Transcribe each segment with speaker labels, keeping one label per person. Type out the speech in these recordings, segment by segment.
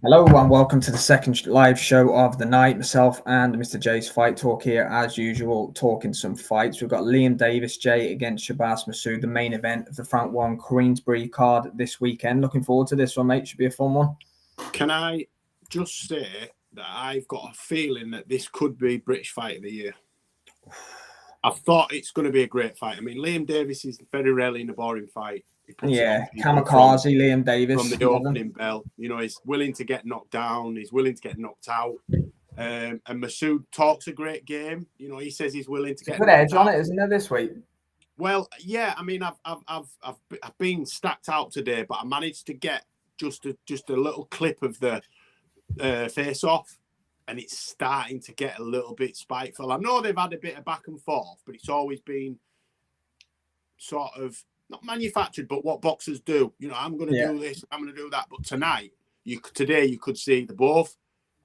Speaker 1: Hello and welcome to the second live show of the night. Myself and Mr. J's Fight Talk here, as usual, talking some fights. We've got Liam Davies, Jay, against Shabaz Masoud, the main event of the Frank One Queensbury card this weekend. Looking forward to this one, mate. Should be a fun one.
Speaker 2: Can I just say that I've got a feeling that this could be British Fight of the Year? I thought it's going to be a great fight. I mean, Liam Davies is very rarely in a boring fight. He puts
Speaker 1: kamikaze Liam Davies
Speaker 2: from the opening bell. You know, he's willing to get knocked down. He's willing to get knocked out. And Masoud talks a great game. You know, he says he's willing to get
Speaker 1: good edge on it, isn't there, this week?
Speaker 2: Well, yeah. I mean, I've been stacked out today, but I managed to get just a little clip of the face off, and it's starting to get a little bit spiteful. I know they've had a bit of back and forth, but it's always been sort of not manufactured, but what boxers do. You know, I'm going to do this, I'm going to do that. But tonight, you could see they're both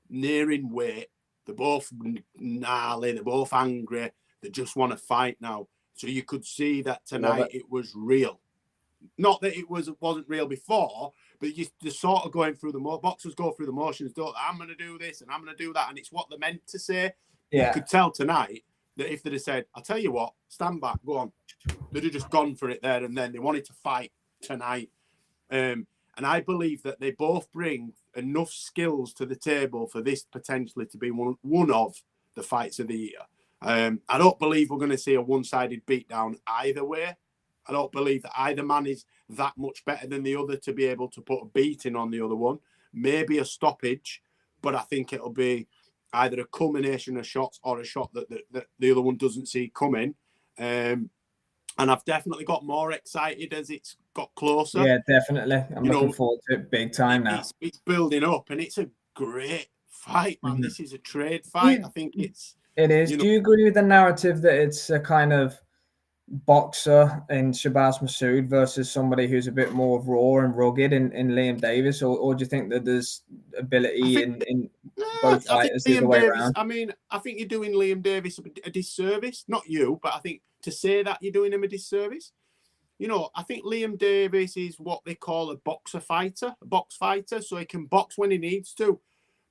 Speaker 2: nearing weight, they're both gnarly, they're both angry, they just want to fight now. So you could see that tonight it was real. Not that it wasn't real before, but you're sort of going through boxers go through the motions. Don't I'm going to do this and I'm going to do that, and it's what they're meant to say. Yeah. You could tell tonight that if they'd have said, "I'll tell you what, stand back, go on," they'd have just gone for it there and then. They wanted to fight tonight, and I believe that they both bring enough skills to the table for this potentially to be one of the fights of the year. I don't believe we're going to see a one-sided beatdown either way. I don't believe that either man is that much better than the other to be able to put a beating on the other one. Maybe a stoppage, but I think it'll be either a culmination of shots or a shot that the other one doesn't see coming. And I've definitely got more excited as it's got closer.
Speaker 1: Yeah, definitely. I'm looking forward to it big time now.
Speaker 2: It's building up, and it's a great fight, man. Mm-hmm. This is a trade fight. I think it
Speaker 1: is. Do you agree with the narrative that it's a kind of boxer in Shabaz Masoud versus somebody who's a bit more raw and rugged in Liam Davies, or do you think that there's ability in both fighters the other way around?
Speaker 2: I mean, I think you're doing Liam Davies a disservice. Not you, but I think to say that you're doing him a disservice. You know, I think Liam Davies is what they call a box fighter, so he can box when he needs to.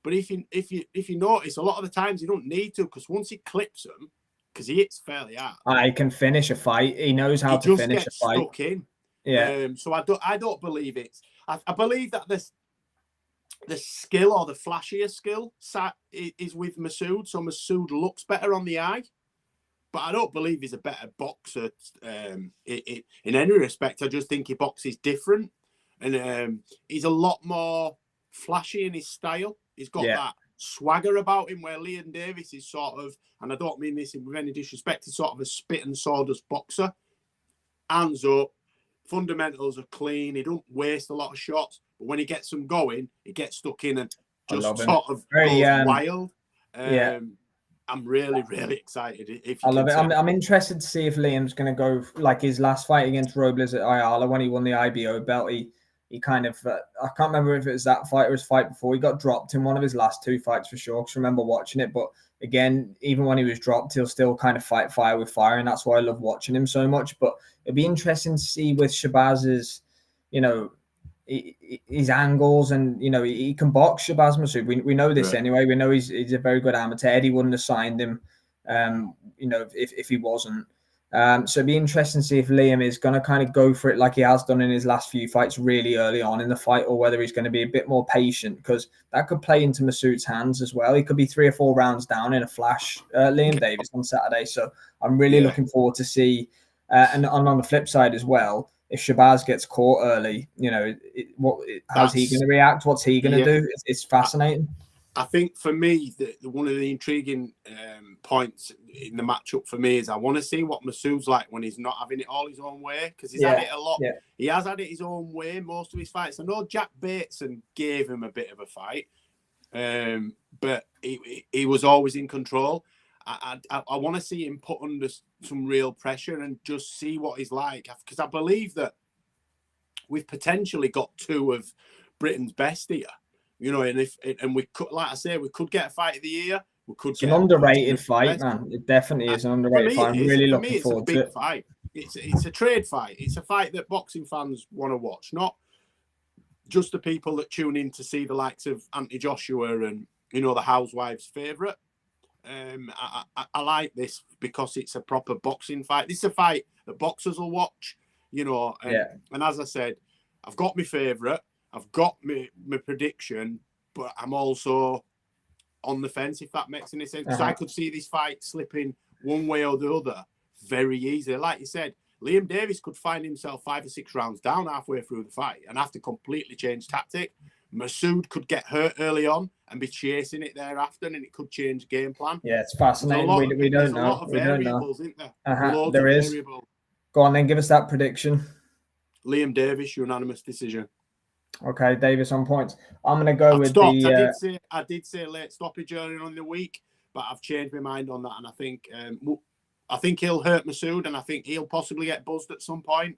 Speaker 2: But if you notice, a lot of the times he don't need to, because once he clips him, because he hits fairly hard.
Speaker 1: He can finish a fight. He knows how to finish a fight.
Speaker 2: Stuck in. Yeah. So I don't believe it. I believe that the skill or the flashier skill is with Masoud. So Masoud looks better on the eye, but I don't believe he's a better boxer in any respect. I just think he boxes different, and he's a lot more flashy in his style. He's got that swagger about him, where Liam Davies is sort of, and I don't mean this with any disrespect, he's sort of a spit and sawdust boxer. Hands up, fundamentals are clean, he don't waste a lot of shots, but when he gets them going, he gets stuck in and just sort of goes wild. I'm really, really excited.
Speaker 1: I love it. I'm interested to see if Liam's going to go like his last fight against Robles at Ayala when he won the IBO belt. He kind of, I can't remember if it was that fight or his fight before. He got dropped in one of his last two fights for sure, because I remember watching it. But again, even when he was dropped, he'll still kind of fight fire with fire. And that's why I love watching him so much. But it'd be interesting to see with Shabaz's, you know, his angles, and, you know, he can box, Shabaz Masoud. We know this anyway. We know he's a very good amateur. Eddie wouldn't have signed him, you know, if he wasn't. So it'd be interesting to see if Liam is going to kind of go for it like he has done in his last few fights really early on in the fight, or whether he's going to be a bit more patient, because that could play into Masoud's hands as well. He could be 3 or 4 rounds down in a flash, Liam Davies, on Saturday. So I'm really looking forward to see. And on the flip side as well, if Shabaz gets caught early, you know, how's he going to react? What's he going to do? It's fascinating.
Speaker 2: I think for me, one of the intriguing points in the matchup for me is I want to see what Masoud's like when he's not having it all his own way, because he's had it a lot. Yeah. He has had it his own way most of his fights. I know Jack Bateson gave him a bit of a fight, but he was always in control. I want to see him put under some real pressure and just see what he's like, because I believe that we've potentially got 2 of Britain's best here. You know, and we could, like I say, we could get a fight of the year. We could.
Speaker 1: It's an underrated fight, man. It definitely is an underrated fight. I'm really looking forward to it.
Speaker 2: Fight. It's a trade fight. It's a fight that boxing fans want to watch. Not just the people that tune in to see the likes of Anthony Joshua and, you know, the housewives' favourite. I like this because it's a proper boxing fight. This is a fight that boxers will watch, you know. And as I said, I've got my favourite, I've got my prediction, but I'm also on the fence, if that makes any sense. So I could see this fight slipping one way or the other very easily. Like you said, Liam Davies could find himself 5 or 6 rounds down halfway through the fight and have to completely change tactic. Masoud could get hurt early on and be chasing it thereafter, and it could change game plan.
Speaker 1: Yeah, it's fascinating. We don't know.
Speaker 2: There's a lot of variables, isn't there? Loads
Speaker 1: there
Speaker 2: of
Speaker 1: is.
Speaker 2: Variables.
Speaker 1: Go on then, give us that prediction.
Speaker 2: Liam Davies, unanimous decision.
Speaker 1: Okay, Davis on points. I'm going to go with the...
Speaker 2: I did say late stoppage earlier on in the week, but I've changed my mind on that, and I think he'll hurt Masoud, and I think he'll possibly get buzzed at some point.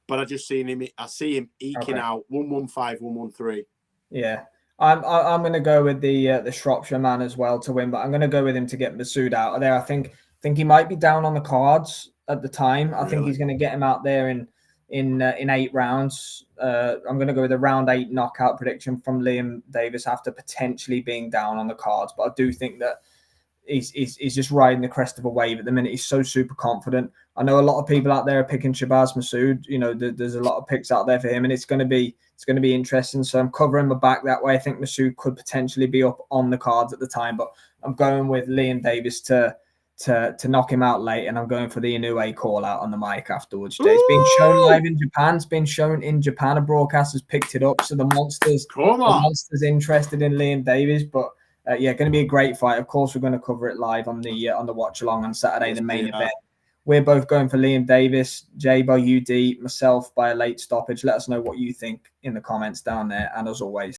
Speaker 2: But I see him eking out 115, 113.
Speaker 1: Yeah, I'm going to go with the Shropshire man as well to win, but I'm going to go with him to get Masoud out of there. I think he might be down on the cards at the time. I think he's going to get him out there in 8 rounds. I'm going to go with a round 8 knockout prediction from Liam Davies after potentially being down on the cards. But I do think that he's just riding the crest of a wave at the minute. He's so super confident. I know a lot of people out there are picking Shabaz Masoud. You know, there's a lot of picks out there for him, and it's going to be interesting. So I'm covering my back that way. I think Masoud could potentially be up on the cards at the time, but I'm going with Liam Davies to knock him out late, and I'm going for the Inoue call out on the mic afterwards. It's been shown live in Japan. It's been shown in Japan. A broadcast has picked it up, so the monster's interested in Liam Davies. But going to be a great fight. Of course, we're going to cover it live on the watch along on Saturday, the main event. We're both going for Liam Davies. Jay by UD, myself by a late stoppage. Let us know what you think in the comments down there, and as always,